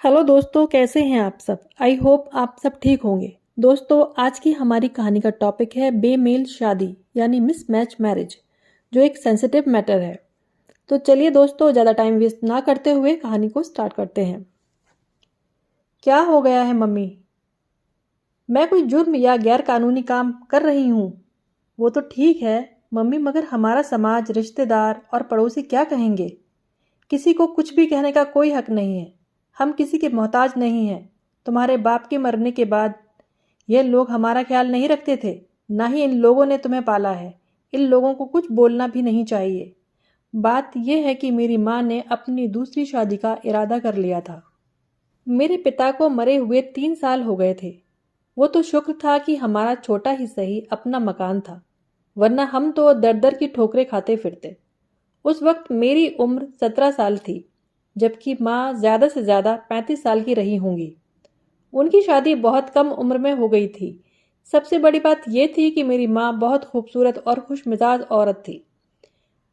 Hello दोस्तों, कैसे हैं आप सब। आई होप आप सब ठीक होंगे। दोस्तों, आज की हमारी कहानी का टॉपिक है बेमेल शादी यानी मिसमैच मैरिज, जो एक सेंसिटिव मैटर है। तो चलिए दोस्तों, ज़्यादा टाइम वेस्ट ना करते हुए कहानी को स्टार्ट करते हैं। क्या हो गया है मम्मी? मैं कोई जुर्म या गैर कानूनी काम कर रही हूँ? वो तो ठीक है मम्मी, मगर हमारा समाज, रिश्तेदार और पड़ोसी क्या कहेंगे? किसी को कुछ भी कहने का कोई हक नहीं है। हम किसी के मोहताज नहीं हैं। तुम्हारे बाप के मरने के बाद ये लोग हमारा ख्याल नहीं रखते थे। ना ही इन लोगों ने तुम्हें पाला है। इन लोगों को कुछ बोलना भी नहीं चाहिए। बात यह है कि मेरी माँ ने अपनी दूसरी शादी का इरादा कर लिया था। मेरे पिता को मरे हुए 3 साल हो गए थे। वो तो शुक्र था कि हमारा छोटा ही सही अपना मकान था, वरना हम तो दर दर की ठोकरें खाते फिरते। उस वक्त मेरी उम्र 17 साल थी, जबकि माँ ज़्यादा से ज़्यादा 35 साल की रही होंगी। उनकी शादी बहुत कम उम्र में हो गई थी। सबसे बड़ी बात यह थी कि मेरी माँ बहुत खूबसूरत और खुशमिजाज औरत थी।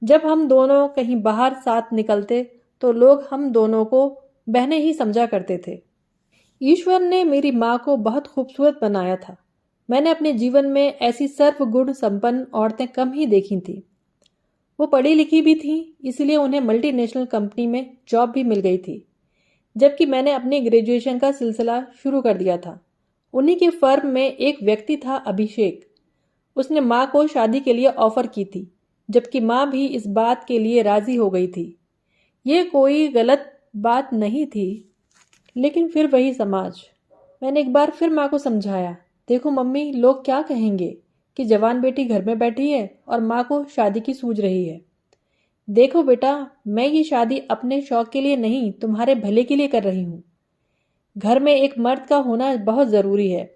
जब हम दोनों कहीं बाहर साथ निकलते तो लोग हम दोनों को बहनें ही समझा करते थे। ईश्वर ने मेरी माँ को बहुत खूबसूरत बनाया था। मैंने अपने जीवन में ऐसी सर्वगुण संपन्न औरतें कम ही देखी थी। वो पढ़ी लिखी भी थीं, इसलिए उन्हें मल्टीनेशनल कंपनी में जॉब भी मिल गई थी, जबकि मैंने अपनी ग्रेजुएशन का सिलसिला शुरू कर दिया था। उन्हीं के फर्म में एक व्यक्ति था, अभिषेक। उसने माँ को शादी के लिए ऑफर की थी, जबकि माँ भी इस बात के लिए राजी हो गई थी। ये कोई गलत बात नहीं थी, लेकिन फिर वही समाज। मैंने एक बार फिर माँ को समझाया, देखो मम्मी, लोग क्या कहेंगे कि जवान बेटी घर में बैठी है और माँ को शादी की सूझ रही है। देखो बेटा, मैं ये शादी अपने शौक के लिए नहीं, तुम्हारे भले के लिए कर रही हूँ। घर में एक मर्द का होना बहुत ज़रूरी है।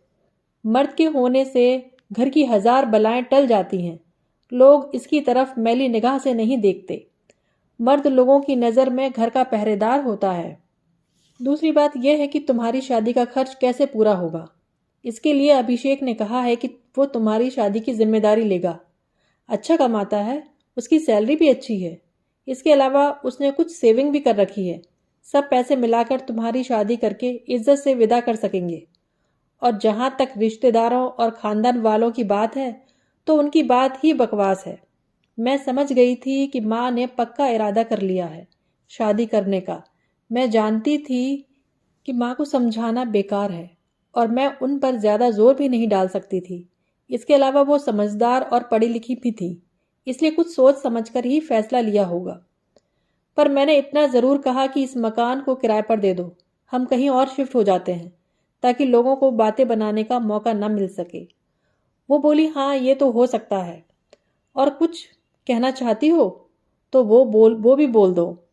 मर्द के होने से घर की हजार बलाएं टल जाती हैं। लोग इसकी तरफ मैली निगाह से नहीं देखते। मर्द लोगों की नज़र में घर का पहरेदार होता है। दूसरी बात यह है कि तुम्हारी शादी का खर्च कैसे पूरा होगा। इसके लिए अभिषेक ने कहा है कि वो तुम्हारी शादी की जिम्मेदारी लेगा। अच्छा कमाता है, उसकी सैलरी भी अच्छी है। इसके अलावा उसने कुछ सेविंग भी कर रखी है। सब पैसे मिलाकर तुम्हारी शादी करके इज्जत से विदा कर सकेंगे। और जहां तक रिश्तेदारों और खानदान वालों की बात है, तो उनकी बात ही बकवास है। मैं समझ गई थी कि माँ ने पक्का इरादा कर लिया है शादी करने का। मैं जानती थी कि माँ को समझाना बेकार है और मैं उन पर ज़्यादा जोर भी नहीं डाल सकती थी। इसके अलावा वो समझदार और पढ़ी लिखी भी थी, इसलिए कुछ सोच समझकर ही फैसला लिया होगा। पर मैंने इतना ज़रूर कहा कि इस मकान को किराए पर दे दो, हम कहीं और शिफ्ट हो जाते हैं, ताकि लोगों को बातें बनाने का मौका न मिल सके। वो बोली, हाँ ये तो हो सकता है। और कुछ कहना चाहती हो तो वो भी बोल दो।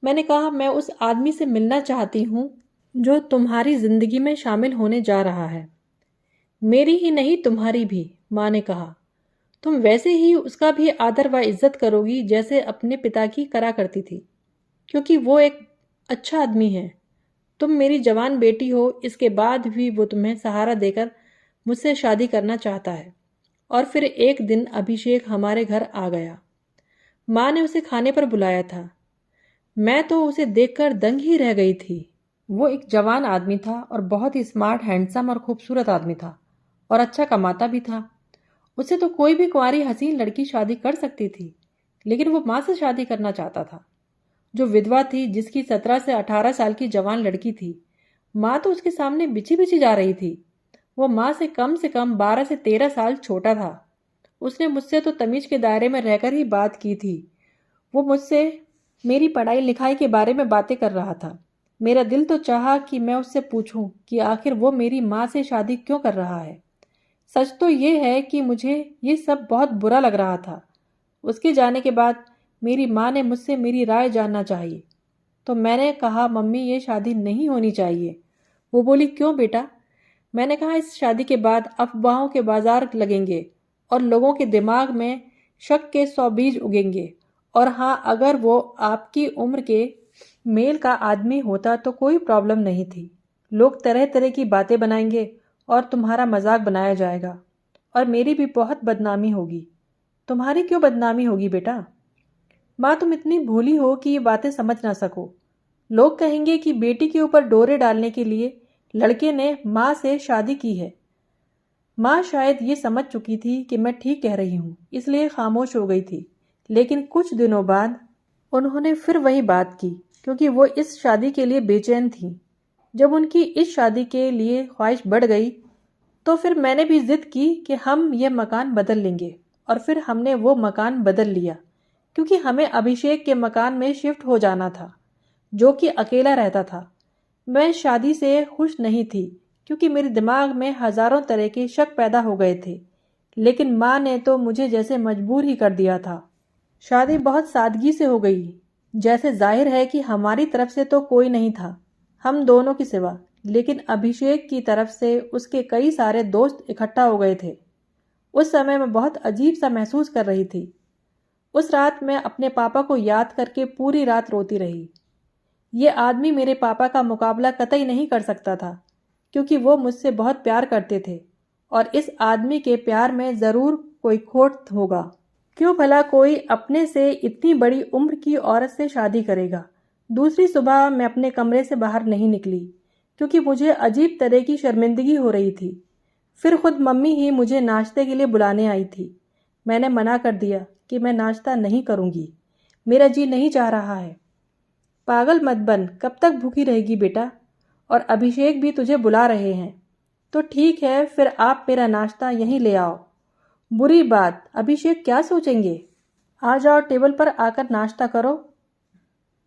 मैंने कहा, मैं उस आदमी से मिलना चाहती हूँ जो तुम्हारी जिंदगी में शामिल होने जा रहा है। मेरी ही नहीं, तुम्हारी भी। माँ ने कहा, तुम वैसे ही उसका भी आदर व इज्जत करोगी जैसे अपने पिता की करा करती थी, क्योंकि वो एक अच्छा आदमी है। तुम मेरी जवान बेटी हो, इसके बाद भी वो तुम्हें सहारा देकर मुझसे शादी करना चाहता है। और फिर एक दिन अभिषेक हमारे घर आ गया। माँ ने उसे खाने पर बुलाया था। मैं तो उसे देखकर दंग ही रह गई थी। वो एक जवान आदमी था और बहुत ही स्मार्ट, हैंडसम और खूबसूरत आदमी था, और अच्छा कमाता भी था। उससे तो कोई भी कुंवारी हसीन लड़की शादी कर सकती थी, लेकिन वो माँ से शादी करना चाहता था, जो विधवा थी, जिसकी 17 से 18 साल की जवान लड़की थी। माँ तो उसके सामने बिछी बिछी जा रही थी। वो माँ से कम 12 से 13 साल छोटा था। उसने मुझसे तो तमीज के दायरे में रहकर ही बात की थी। वो मुझसे मेरी पढ़ाई लिखाई के बारे में बातें कर रहा था। मेरा दिल तो चाहा कि मैं उससे पूछूं कि आखिर वो मेरी माँ से शादी क्यों कर रहा है। सच तो ये है कि मुझे ये सब बहुत बुरा लग रहा था। उसके जाने के बाद मेरी माँ ने मुझसे मेरी राय जानना चाहिए, तो मैंने कहा, मम्मी ये शादी नहीं होनी चाहिए। वो बोली, क्यों बेटा? मैंने कहा, इस शादी के बाद अफवाहों के बाजार लगेंगे और लोगों के दिमाग में शक के 100 बीज उगेंगे। और हाँ, अगर वो आपकी उम्र के मेल का आदमी होता तो कोई प्रॉब्लम नहीं थी। लोग तरह तरह की बातें बनाएंगे और तुम्हारा मजाक बनाया जाएगा, और मेरी भी बहुत बदनामी होगी। तुम्हारी क्यों बदनामी होगी बेटा? माँ, तुम इतनी भोली हो कि ये बातें समझ ना सको। लोग कहेंगे कि बेटी के ऊपर डोरे डालने के लिए लड़के ने माँ से शादी की है। माँ शायद ये समझ चुकी थी कि मैं ठीक कह रही हूँ, इसलिए खामोश हो गई थी। लेकिन कुछ दिनों बाद उन्होंने फिर वही बात की, क्योंकि वो इस शादी के लिए बेचैन थी। जब उनकी इस शादी के लिए ख्वाहिश बढ़ गई तो फिर मैंने भी जिद की कि हम ये मकान बदल लेंगे, और फिर हमने वो मकान बदल लिया, क्योंकि हमें अभिषेक के मकान में शिफ्ट हो जाना था, जो कि अकेला रहता था। मैं शादी से खुश नहीं थी, क्योंकि मेरे दिमाग में हजारों तरह के शक पैदा हो गए थे। लेकिन माँ ने तो मुझे जैसे मजबूर ही कर दिया था। शादी बहुत सादगी से हो गई, जैसे जाहिर है कि हमारी तरफ से तो कोई नहीं था, हम दोनों के सिवा। लेकिन अभिषेक की तरफ से उसके कई सारे दोस्त इकट्ठा हो गए थे। उस समय मैं बहुत अजीब सा महसूस कर रही थी। उस रात मैं अपने पापा को याद करके पूरी रात रोती रही। ये आदमी मेरे पापा का मुकाबला कतई नहीं कर सकता था, क्योंकि वो मुझसे बहुत प्यार करते थे, और इस आदमी के प्यार में ज़रूर कोई खोट होगा। क्यों भला कोई अपने से इतनी बड़ी उम्र की औरत से शादी करेगा। दूसरी सुबह मैं अपने कमरे से बाहर नहीं निकली, क्योंकि मुझे अजीब तरह की शर्मिंदगी हो रही थी। फिर खुद मम्मी ही मुझे नाश्ते के लिए बुलाने आई थी। मैंने मना कर दिया कि मैं नाश्ता नहीं करूँगी, मेरा जी नहीं चाह रहा है। पागल मत बन, कब तक भूखी रहेगी बेटा? और अभिषेक भी तुझे बुला रहे हैं। तो ठीक है, फिर आप मेरा नाश्ता यहीं ले आओ। बुरी बात, अभिषेक क्या सोचेंगे? आ जाओ, टेबल पर आकर नाश्ता करो।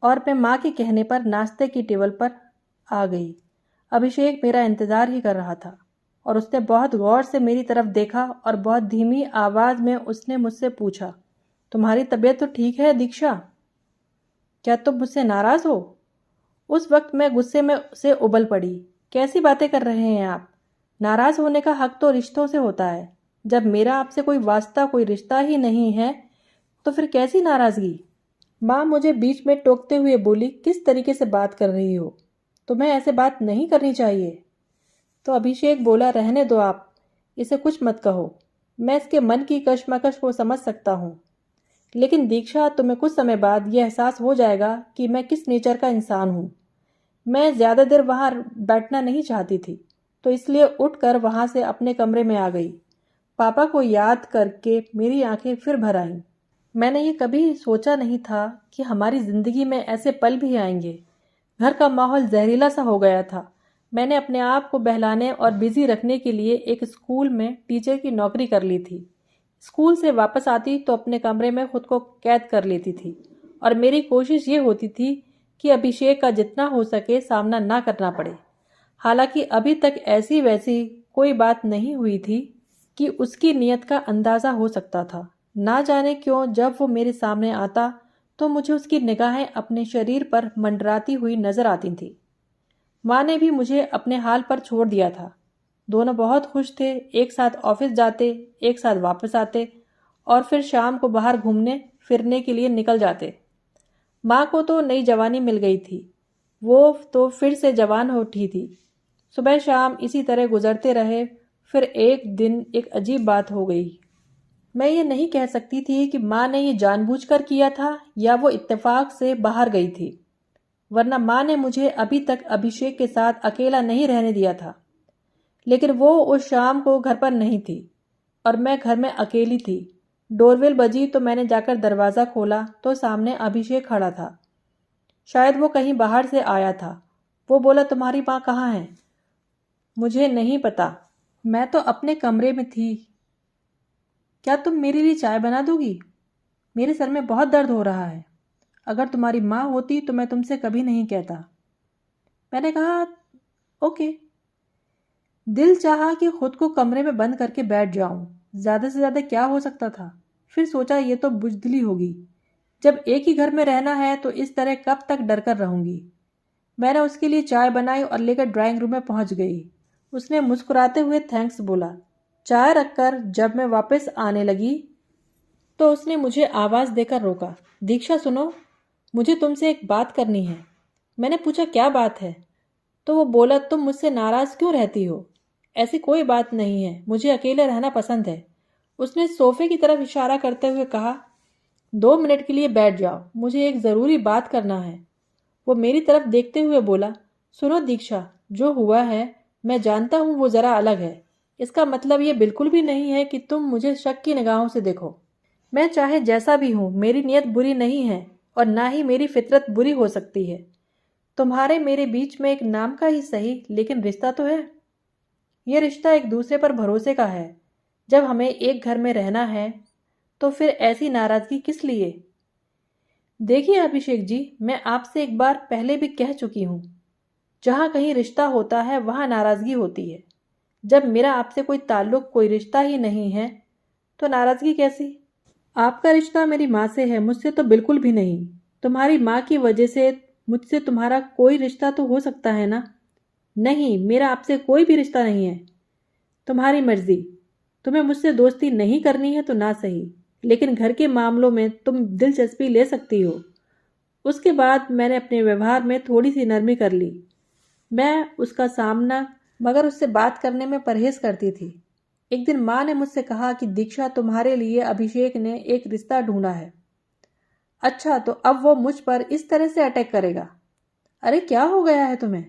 और मैं माँ के कहने पर नाश्ते की टेबल पर आ गई। अभिषेक मेरा इंतज़ार ही कर रहा था, और उसने बहुत गौर से मेरी तरफ देखा और बहुत धीमी आवाज़ में उसने मुझसे पूछा, तुम्हारी तबीयत तो ठीक है दीक्षा? क्या तुम मुझसे नाराज़ हो? उस वक्त मैं गुस्से में से उबल पड़ी। कैसी बातें कर रहे हैं आप? नाराज़ होने का हक तो रिश्तों से होता है। जब मेरा आपसे कोई वास्ता, कोई रिश्ता ही नहीं है, तो फिर कैसी नाराज़गी? माँ मुझे बीच में टोकते हुए बोली, किस तरीके से बात कर रही हो? तुम्हें ऐसे बात नहीं करनी चाहिए। तो अभिषेक बोला, रहने दो आप, इसे कुछ मत कहो। मैं इसके मन की कशमकश को समझ सकता हूँ। लेकिन दीक्षा, तुम्हें कुछ समय बाद यह एहसास हो जाएगा कि मैं किस नेचर का इंसान हूँ। मैं ज़्यादा देर वहाँ बैठना नहीं चाहती थी, तो इसलिए उठकर वहाँ से अपने कमरे में आ गई। पापा को याद करके मेरी आंखें फिर भर आईं। मैंने ये कभी सोचा नहीं था कि हमारी ज़िंदगी में ऐसे पल भी आएंगे। घर का माहौल जहरीला सा हो गया था। मैंने अपने आप को बहलाने और बिजी रखने के लिए एक स्कूल में टीचर की नौकरी कर ली थी। स्कूल से वापस आती तो अपने कमरे में खुद को कैद कर लेती थी, और मेरी कोशिश ये होती थी कि अभिषेक का जितना हो सके सामना ना करना पड़े। हालांकि अभी तक ऐसी वैसी कोई बात नहीं हुई थी कि उसकी नीयत का अंदाज़ा हो सकता था। ना जाने क्यों जब वो मेरे सामने आता तो मुझे उसकी निगाहें अपने शरीर पर मंडराती हुई नजर आती थीं। माँ ने भी मुझे अपने हाल पर छोड़ दिया था। दोनों बहुत खुश थे, एक साथ ऑफिस जाते, एक साथ वापस आते, और फिर शाम को बाहर घूमने फिरने के लिए निकल जाते। माँ को तो नई जवानी मिल गई थी, वो तो फिर से जवान हो उठी थी। सुबह शाम इसी तरह गुजरते रहे। फिर एक दिन एक अजीब बात हो गई। मैं ये नहीं कह सकती थी कि माँ ने ये जानबूझकर किया था या वो इत्तेफाक से बाहर गई थी, वरना माँ ने मुझे अभी तक अभिषेक के साथ अकेला नहीं रहने दिया था। लेकिन वो उस शाम को घर पर नहीं थी, और मैं घर में अकेली थी। डोरबेल बजी तो मैंने जाकर दरवाज़ा खोला तो सामने अभिषेक खड़ा था। शायद वो कहीं बाहर से आया था। वो बोला, तुम्हारी माँ कहाँ है? मुझे नहीं पता, मैं तो अपने कमरे में थी। क्या तुम मेरे लिए चाय बना दोगी? मेरे सर में बहुत दर्द हो रहा है। अगर तुम्हारी माँ होती तो मैं तुमसे कभी नहीं कहता। मैंने कहा, ओके। दिल चाहा कि खुद को कमरे में बंद करके बैठ जाऊं। ज़्यादा से ज़्यादा क्या हो सकता था? फिर सोचा ये तो बुज़दिली होगी। जब एक ही घर में रहना है तो इस तरह कब तक डर कर रहूंगी। मैंने उसके लिए चाय बनाई और लेकर ड्राइंग रूम में पहुंच गई। उसने मुस्कुराते हुए थैंक्स बोला। चाय रखकर जब मैं वापस आने लगी तो उसने मुझे आवाज़ देकर रोका। दीक्षा सुनो, मुझे तुमसे एक बात करनी है। मैंने पूछा, क्या बात है? तो वो बोला, तुम मुझसे नाराज़ क्यों रहती हो? ऐसी कोई बात नहीं है, मुझे अकेले रहना पसंद है। उसने सोफे की तरफ इशारा करते हुए कहा, 2 मिनट के लिए बैठ जाओ, मुझे एक ज़रूरी बात करना है। वो मेरी तरफ देखते हुए बोला, सुनो दीक्षा, जो हुआ है मैं जानता हूँ वो ज़रा अलग है। इसका मतलब ये बिल्कुल भी नहीं है कि तुम मुझे शक की निगाहों से देखो। मैं चाहे जैसा भी हूँ, मेरी नीयत बुरी नहीं है और ना ही मेरी फितरत बुरी हो सकती है। तुम्हारे मेरे बीच में एक नाम का ही सही लेकिन रिश्ता तो है। ये रिश्ता एक दूसरे पर भरोसे का है। जब हमें एक घर में रहना है तो फिर ऐसी नाराज़गी किस लिए? देखिए अभिषेक जी, मैं आपसे एक बार पहले भी कह चुकी हूँ, जहाँ कहीं रिश्ता होता है वहाँ नाराज़गी होती है। जब मेरा आपसे कोई ताल्लुक, कोई रिश्ता ही नहीं है तो नाराज़गी कैसी? आपका रिश्ता मेरी माँ से है, मुझसे तो बिल्कुल भी नहीं। तुम्हारी माँ की वजह से मुझसे तुम्हारा कोई रिश्ता तो हो सकता है ना? नहीं, मेरा आपसे कोई भी रिश्ता नहीं है। तुम्हारी मर्जी। तुम्हें मुझसे दोस्ती नहीं करनी है तो ना सही, लेकिन घर के मामलों में तुम दिलचस्पी ले सकती हो। उसके बाद मैंने अपने व्यवहार में थोड़ी सी नरमी कर ली। मैं उसका सामना मगर उससे बात करने में परहेज करती थी। एक दिन माँ ने मुझसे कहा कि दीक्षा, तुम्हारे लिए अभिषेक ने एक रिश्ता ढूंढा है। अच्छा, तो अब वो मुझ पर इस तरह से अटैक करेगा? अरे क्या हो गया है तुम्हें?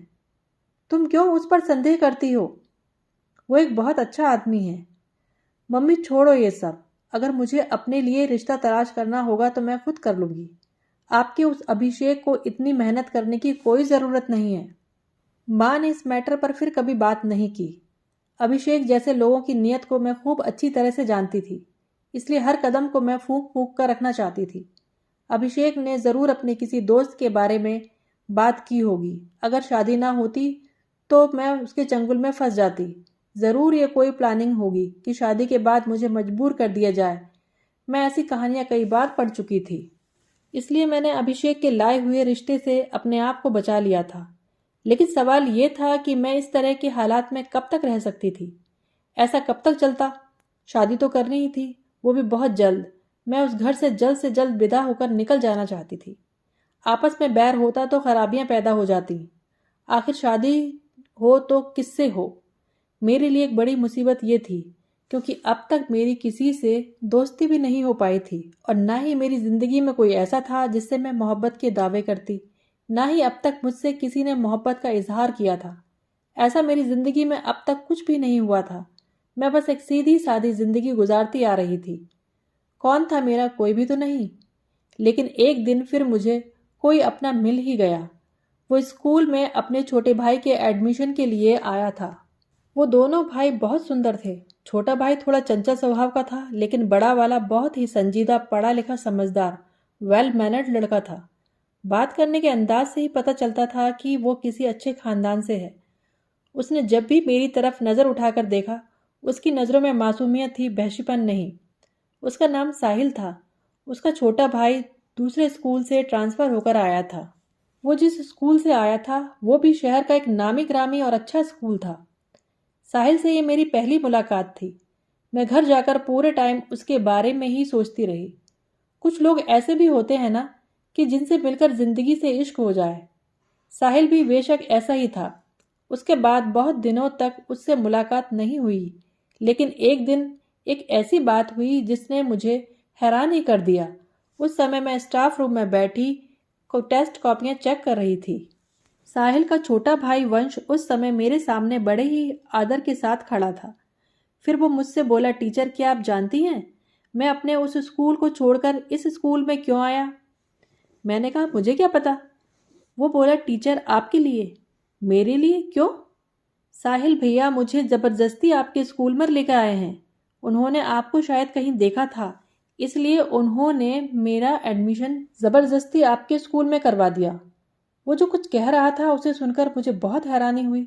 तुम क्यों उस पर संदेह करती हो? वो एक बहुत अच्छा आदमी है। मम्मी छोड़ो ये सब। अगर मुझे अपने लिए रिश्ता तलाश करना होगा तो मैं खुद कर लूंगी। आपके उस अभिषेक को इतनी मेहनत करने की कोई ज़रूरत नहीं है। माँ ने इस मैटर पर फिर कभी बात नहीं की। अभिषेक जैसे लोगों की नीयत को मैं खूब अच्छी तरह से जानती थी, इसलिए हर कदम को मैं फूंक फूंक कर रखना चाहती थी। अभिषेक ने ज़रूर अपने किसी दोस्त के बारे में बात की होगी। अगर शादी ना होती तो मैं उसके चंगुल में फंस जाती। ज़रूर ये कोई प्लानिंग होगी कि शादी के बाद मुझे मजबूर कर दिया जाए। मैं ऐसी कहानियां कई बार पढ़ चुकी थी, इसलिए मैंने अभिषेक के लाए हुए रिश्ते से अपने आप को बचा लिया था। लेकिन सवाल ये था कि मैं इस तरह के हालात में कब तक रह सकती थी? ऐसा कब तक चलता? शादी तो करनी ही थी, वो भी बहुत जल्द। मैं उस घर से जल्द विदा होकर निकल जाना चाहती थी। आपस में बैर होता तो खराबियां पैदा हो जाती। आखिर शादी हो तो किससे हो? मेरे लिए एक बड़ी मुसीबत ये थी, क्योंकि अब तक मेरी किसी से दोस्ती भी नहीं हो पाई थी और ना ही मेरी जिंदगी में कोई ऐसा था जिससे मैं मोहब्बत के दावे करती। ना ही अब तक मुझसे किसी ने मोहब्बत का इजहार किया था। ऐसा मेरी जिंदगी में अब तक कुछ भी नहीं हुआ था। मैं बस एक सीधी सादी जिंदगी गुजारती आ रही थी। कौन था मेरा? कोई भी तो नहीं। लेकिन एक दिन फिर मुझे कोई अपना मिल ही गया। वो स्कूल में अपने छोटे भाई के एडमिशन के लिए आया था। वो दोनों भाई बहुत सुंदर थे। छोटा भाई थोड़ा चंचल स्वभाव का था, लेकिन बड़ा वाला बहुत ही संजीदा, पढ़ा लिखा, समझदार, वेल मैनर्ड लड़का था। बात करने के अंदाज से ही पता चलता था कि वो किसी अच्छे खानदान से है। उसने जब भी मेरी तरफ नज़र उठाकर देखा, उसकी नज़रों में मासूमियत थी, बहशीपन नहीं। उसका नाम साहिल था। उसका छोटा भाई दूसरे स्कूल से ट्रांसफ़र होकर आया था। वो जिस स्कूल से आया था वो भी शहर का एक नामी ग्रामी और अच्छा स्कूल था। साहिल से ये मेरी पहली मुलाकात थी। मैं घर जाकर पूरे टाइम उसके बारे में ही सोचती रही। कुछ लोग ऐसे भी होते हैं ना, कि जिनसे मिलकर जिंदगी से इश्क हो जाए। साहिल भी बेशक ऐसा ही था। उसके बाद बहुत दिनों तक उससे मुलाकात नहीं हुई, लेकिन एक दिन एक ऐसी बात हुई जिसने मुझे हैरान ही कर दिया। उस समय मैं स्टाफ रूम में बैठी को टेस्ट कॉपियां चेक कर रही थी। साहिल का छोटा भाई वंश उस समय मेरे सामने बड़े ही आदर के साथ खड़ा था। फिर वो मुझसे बोला, टीचर, क्या आप जानती हैं मैं अपने उस स्कूल को छोड़कर इस स्कूल में क्यों आया? मैंने कहा, मुझे क्या पता। वो बोला, टीचर, आपके लिए। मेरे लिए? क्यों? साहिल भैया मुझे ज़बरदस्ती आपके स्कूल में लेकर आए हैं। उन्होंने आपको शायद कहीं देखा था, इसलिए उन्होंने मेरा एडमिशन ज़बरदस्ती आपके स्कूल में करवा दिया। वो जो कुछ कह रहा था उसे सुनकर मुझे बहुत हैरानी हुई।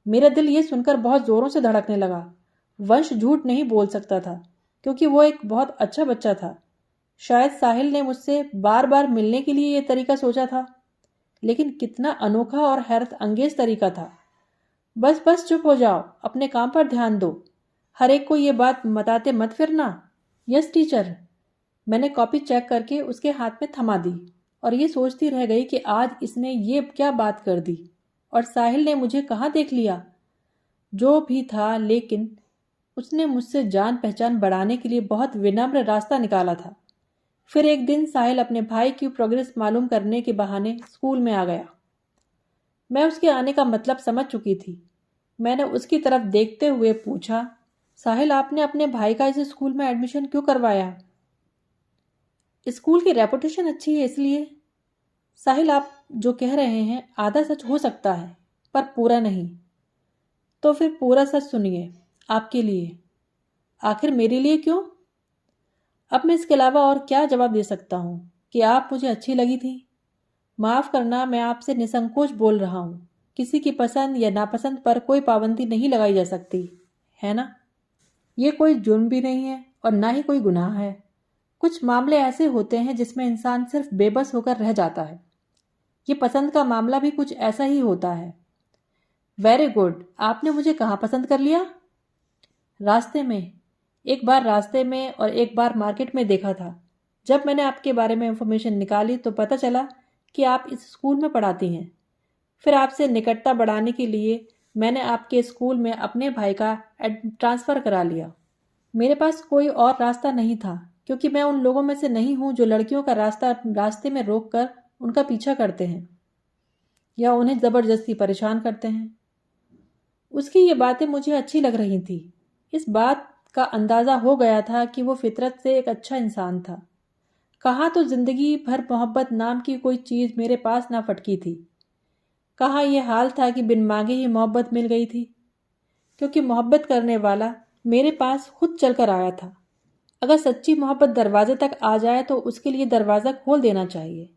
मेरा दिल ये सुनकर बहुत ज़ोरों से धड़कने लगा। वंश झूठ नहीं बोल सकता था, क्योंकि वो एक बहुत अच्छा बच्चा था। शायद साहिल ने मुझसे बार बार मिलने के लिए ये तरीका सोचा था, लेकिन कितना अनोखा और हैरत अंगेज तरीका था। बस बस चुप हो जाओ, अपने काम पर ध्यान दो। हर एक को ये बात बताते मत फिरना। Yes teacher. मैंने कॉपी चेक करके उसके हाथ में थमा दी और ये सोचती रह गई कि आज इसने ये क्या बात कर दी और साहिल ने मुझे कहाँ देख लिया। जो भी था, लेकिन उसने मुझसे जान पहचान बढ़ाने के लिए बहुत विनम्र रास्ता निकाला था। फिर एक दिन साहिल अपने भाई की प्रोग्रेस मालूम करने के बहाने स्कूल में आ गया। मैं उसके आने का मतलब समझ चुकी थी। मैंने उसकी तरफ देखते हुए पूछा, साहिल आपने अपने भाई का इस स्कूल में एडमिशन क्यों करवाया? स्कूल की रेपुटेशन अच्छी है इसलिए। साहिल आप जो कह रहे हैं आधा सच हो सकता है, पर पूरा नहीं। तो फिर पूरा सच सुनिए, आपके लिए। आखिर मेरे लिए क्यों? अब मैं इसके अलावा और क्या जवाब दे सकता हूँ कि आप मुझे अच्छी लगी थी। माफ़ करना, मैं आपसे निसंकोच बोल रहा हूँ। किसी की पसंद या नापसंद पर कोई पाबंदी नहीं लगाई जा सकती, है ना? ये कोई जुर्म भी नहीं है और ना ही कोई गुनाह है। कुछ मामले ऐसे होते हैं जिसमें इंसान सिर्फ बेबस होकर रह जाता है। ये पसंद का मामला भी कुछ ऐसा ही होता है। वेरी गुड, आपने मुझे कहाँ पसंद कर लिया? रास्ते में। एक बार रास्ते में और एक बार मार्केट में देखा था। जब मैंने आपके बारे में इंफॉर्मेशन निकाली तो पता चला कि आप इस स्कूल में पढ़ाती हैं। फिर आपसे निकटता बढ़ाने के लिए मैंने आपके स्कूल में अपने भाई का ट्रांसफ़र करा लिया। मेरे पास कोई और रास्ता नहीं था, क्योंकि मैं उन लोगों में से नहीं हूँ जो लड़कियों का रास्ते में रोक कर उनका पीछा करते हैं या उन्हें ज़बरदस्ती परेशान करते हैं। उसकी ये बातें मुझे अच्छी लग रही थी। इस बात का अंदाज़ा हो गया था कि वो फितरत से एक अच्छा इंसान था। कहाँ तो जिंदगी भर मोहब्बत नाम की कोई चीज़ मेरे पास ना फटकी थी। कहाँ ये हाल था कि बिन मांगे ही मोहब्बत मिल गई थी, क्योंकि मोहब्बत करने वाला मेरे पास खुद चलकर आया था। अगर सच्ची मोहब्बत दरवाजे तक आ जाए तो उसके लिए दरवाज़ा खोल देना चाहिए।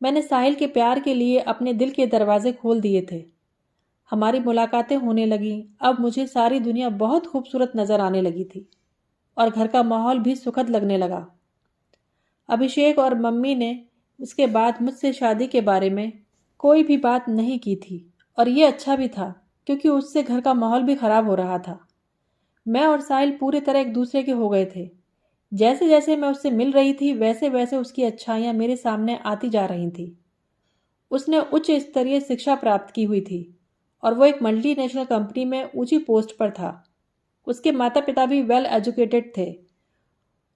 मैंने साहिल के प्यार के लिए अपने दिल के दरवाजे खोल दिए थे। हमारी मुलाकातें होने लगीं। अब मुझे सारी दुनिया बहुत खूबसूरत नज़र आने लगी थी और घर का माहौल भी सुखद लगने लगा। अभिषेक और मम्मी ने इसके बाद मुझसे शादी के बारे में कोई भी बात नहीं की थी, और ये अच्छा भी था, क्योंकि उससे घर का माहौल भी खराब हो रहा था। मैं और साहिल पूरी तरह एक दूसरे के हो गए थे। जैसे जैसे मैं उससे मिल रही थी वैसे वैसे उसकी अच्छाइयाँ मेरे सामने आती जा रही थी। उसने उच्च स्तरीय शिक्षा प्राप्त की हुई थी और वो एक मल्टीनेशनल कंपनी में ऊंची पोस्ट पर था। उसके माता पिता भी वेल एजुकेटेड थे।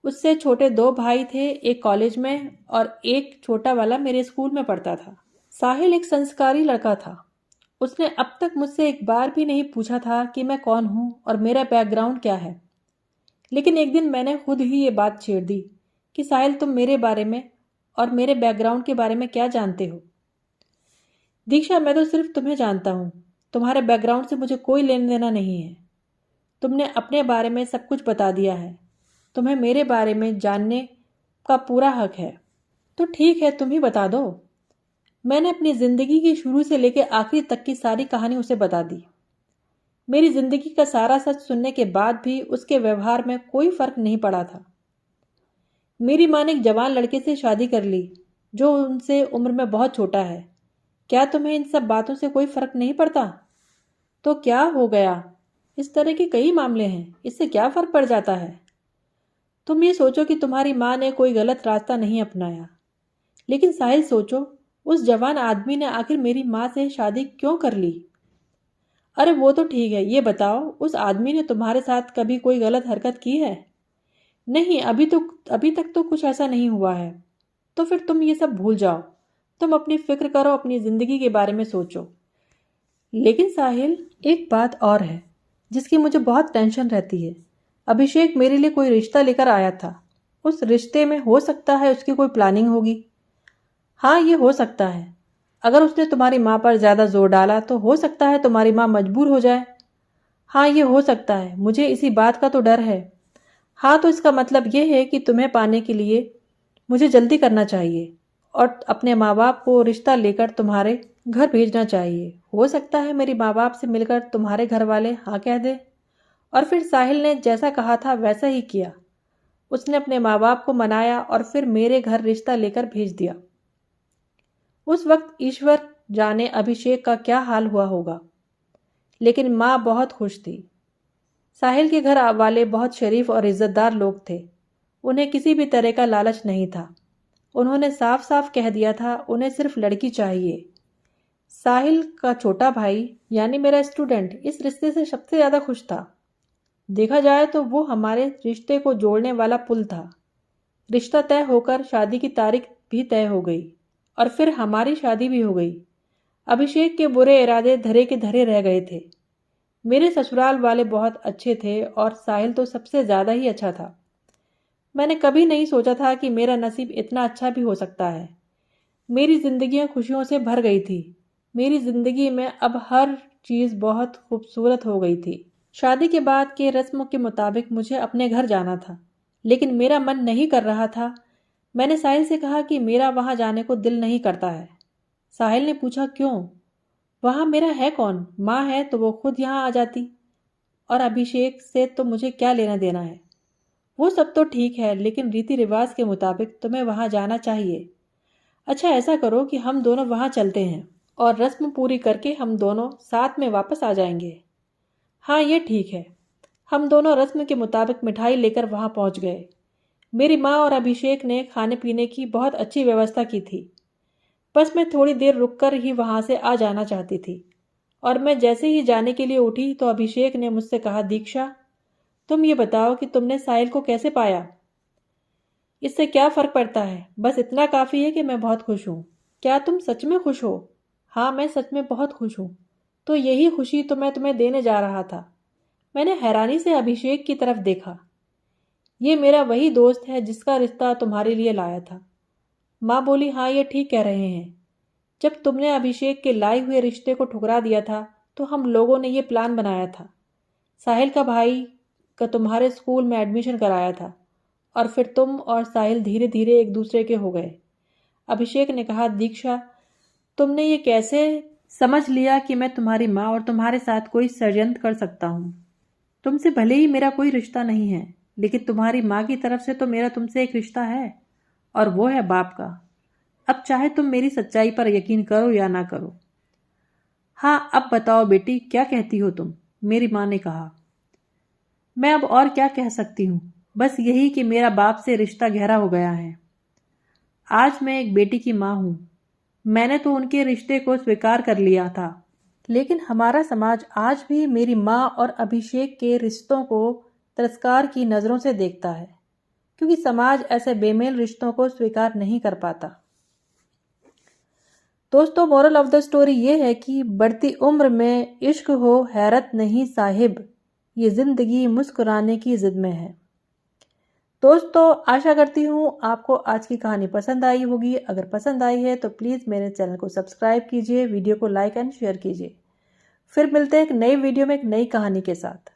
उससे छोटे दो भाई थे, एक कॉलेज में और एक छोटा वाला मेरे स्कूल में पढ़ता था। साहिल एक संस्कारी लड़का था। उसने अब तक मुझसे एक बार भी नहीं पूछा था कि मैं कौन हूँ और मेरा बैकग्राउंड क्या है। लेकिन एक दिन मैंने खुद ही ये बात छेड़ दी कि साहिल, तुम मेरे बारे में और मेरे बैकग्राउंड के बारे में क्या जानते हो? दीक्षा, मैं तो सिर्फ तुम्हें जानता हूँ। तुम्हारे बैकग्राउंड से मुझे कोई लेना देना नहीं है। तुमने अपने बारे में सब कुछ बता दिया है। तुम्हें मेरे बारे में जानने का पूरा हक है। तो ठीक है, तुम ही बता दो। मैंने अपनी ज़िंदगी की शुरू से लेकर आखिरी तक की सारी कहानी उसे बता दी। मेरी ज़िंदगी का सारा सच सुनने के बाद भी उसके व्यवहार में कोई फ़र्क नहीं पड़ा था। मेरी माँ ने एक जवान लड़के से शादी कर ली जो उनसे उम्र में बहुत छोटा है। क्या तुम्हें इन सब बातों से कोई फ़र्क नहीं पड़ता? तो क्या हो गया? इस तरह के कई मामले हैं, इससे क्या फ़र्क पड़ जाता है? तुम ये सोचो कि तुम्हारी माँ ने कोई गलत रास्ता नहीं अपनाया, लेकिन साहिल सोचो, उस जवान आदमी ने आखिर मेरी माँ से शादी क्यों कर ली? अरे वो तो ठीक है, ये बताओ उस आदमी ने तुम्हारे साथ कभी कोई गलत हरकत की है? नहीं, अभी तक तो कुछ ऐसा नहीं हुआ है। तो फिर तुम ये सब भूल जाओ। तुम अपनी फिक्र करो, अपनी ज़िंदगी के बारे में सोचो। लेकिन साहिल, एक बात और है जिसकी मुझे बहुत टेंशन रहती है। अभिषेक मेरे लिए कोई रिश्ता लेकर आया था। उस रिश्ते में हो सकता है उसकी कोई प्लानिंग होगी। हाँ, ये हो सकता है। अगर उसने तुम्हारी माँ पर ज़्यादा जोर डाला तो हो सकता है तुम्हारी माँ मजबूर हो जाए। हाँ, ये हो सकता है। मुझे इसी बात का तो डर है। हाँ, तो इसका मतलब ये है कि तुम्हें पाने के लिए मुझे जल्दी करना चाहिए और अपने माँ बाप को रिश्ता लेकर तुम्हारे घर भेजना चाहिए। हो सकता है मेरी माँ बाप से मिलकर तुम्हारे घर वाले हाँ कह दे। और फिर साहिल ने जैसा कहा था वैसा ही किया। उसने अपने माँ बाप को मनाया और फिर मेरे घर रिश्ता लेकर भेज दिया। उस वक्त ईश्वर जाने अभिषेक का क्या हाल हुआ होगा, लेकिन माँ बहुत खुश थी। साहिल के घर वाले बहुत शरीफ और इज्जतदार लोग थे। उन्हें किसी भी तरह का लालच नहीं था। उन्होंने साफ साफ कह दिया था उन्हें सिर्फ लड़की चाहिए। साहिल का छोटा भाई यानी मेरा स्टूडेंट इस रिश्ते से सबसे ज़्यादा खुश था। देखा जाए तो वो हमारे रिश्ते को जोड़ने वाला पुल था। रिश्ता तय होकर शादी की तारीख भी तय हो गई और फिर हमारी शादी भी हो गई। अभिषेक के बुरे इरादे धरे के धरे रह गए थे। मेरे ससुराल वाले बहुत अच्छे थे और साहिल तो सबसे ज़्यादा ही अच्छा था। मैंने कभी नहीं सोचा था कि मेरा नसीब इतना अच्छा भी हो सकता है। मेरी ज़िंदगी खुशियों से भर गई थी। मेरी ज़िंदगी में अब हर चीज़ बहुत खूबसूरत हो गई थी। शादी के बाद के रस्म के मुताबिक मुझे अपने घर जाना था, लेकिन मेरा मन नहीं कर रहा था। मैंने साहिल से कहा कि मेरा वहाँ जाने को दिल नहीं करता है। साहिल ने पूछा, क्यों? वहाँ मेरा है कौन? माँ है तो वो खुद यहाँ आ जाती, और अभिषेक से तो मुझे क्या लेना देना है। वो सब तो ठीक है, लेकिन रीति रिवाज के मुताबिक तुम्हें वहाँ जाना चाहिए। अच्छा, ऐसा करो कि हम दोनों वहाँ चलते हैं और रस्म पूरी करके हम दोनों साथ में वापस आ जाएंगे। हाँ, ये ठीक है। हम दोनों रस्म के मुताबिक मिठाई लेकर वहाँ पहुँच गए। मेरी माँ और अभिषेक ने खाने पीने की बहुत अच्छी व्यवस्था की थी। बस मैं थोड़ी देर रुककर ही वहाँ से आ जाना चाहती थी, और मैं जैसे ही जाने के लिए उठी तो अभिषेक ने मुझसे कहा, दीक्षा, तुम ये बताओ कि तुमने साहिल को कैसे पाया? इससे क्या फ़र्क पड़ता है? बस इतना काफ़ी है कि मैं बहुत खुश हूँ। क्या तुम सच में खुश हो? हाँ, मैं सच में बहुत खुश हूँ। तो यही खुशी तो मैं तुम्हें देने जा रहा था। मैंने हैरानी से अभिषेक की तरफ देखा। ये मेरा वही दोस्त है जिसका रिश्ता तुम्हारे लिए लाया था। माँ बोली, हाँ, ये ठीक कह रहे हैं। जब तुमने अभिषेक के लाए हुए रिश्ते को ठुकरा दिया था तो हम लोगों ने ये प्लान बनाया था। साहिल का भाई का तुम्हारे स्कूल में एडमिशन कराया था, और फिर तुम और साहिल धीरे धीरे एक दूसरे के हो गए। अभिषेक ने कहा, दीक्षा, तुमने ये कैसे समझ लिया कि मैं तुम्हारी माँ और तुम्हारे साथ कोई षड्यंत्र कर सकता हूँ? तुमसे भले ही मेरा कोई रिश्ता नहीं है, लेकिन तुम्हारी माँ की तरफ से तो मेरा तुमसे एक रिश्ता है, और वो है बाप का। अब चाहे तुम मेरी सच्चाई पर यकीन करो या ना करो। हाँ, अब बताओ बेटी, क्या कहती हो तुम? मेरी माँ ने कहा। मैं अब और क्या कह सकती हूँ? बस यही कि मेरा बाप से रिश्ता गहरा हो गया है। आज मैं एक बेटी की माँ हूँ। मैंने तो उनके रिश्ते को स्वीकार कर लिया था, लेकिन हमारा समाज आज भी मेरी माँ और अभिषेक के रिश्तों को तिरस्कार की नज़रों से देखता है, क्योंकि समाज ऐसे बेमेल रिश्तों को स्वीकार नहीं कर पाता। दोस्तों, मोरल ऑफ द स्टोरी ये है कि बढ़ती उम्र में इश्क हो हैरत नहीं साहिब, ये जिंदगी मुस्कुराने की जिद में है। दोस्तों, आशा करती हूँ आपको आज की कहानी पसंद आई होगी। अगर पसंद आई है तो प्लीज़ मेरे चैनल को सब्सक्राइब कीजिए, वीडियो को लाइक एंड शेयर कीजिए। फिर मिलते हैं एक नई वीडियो में एक नई कहानी के साथ।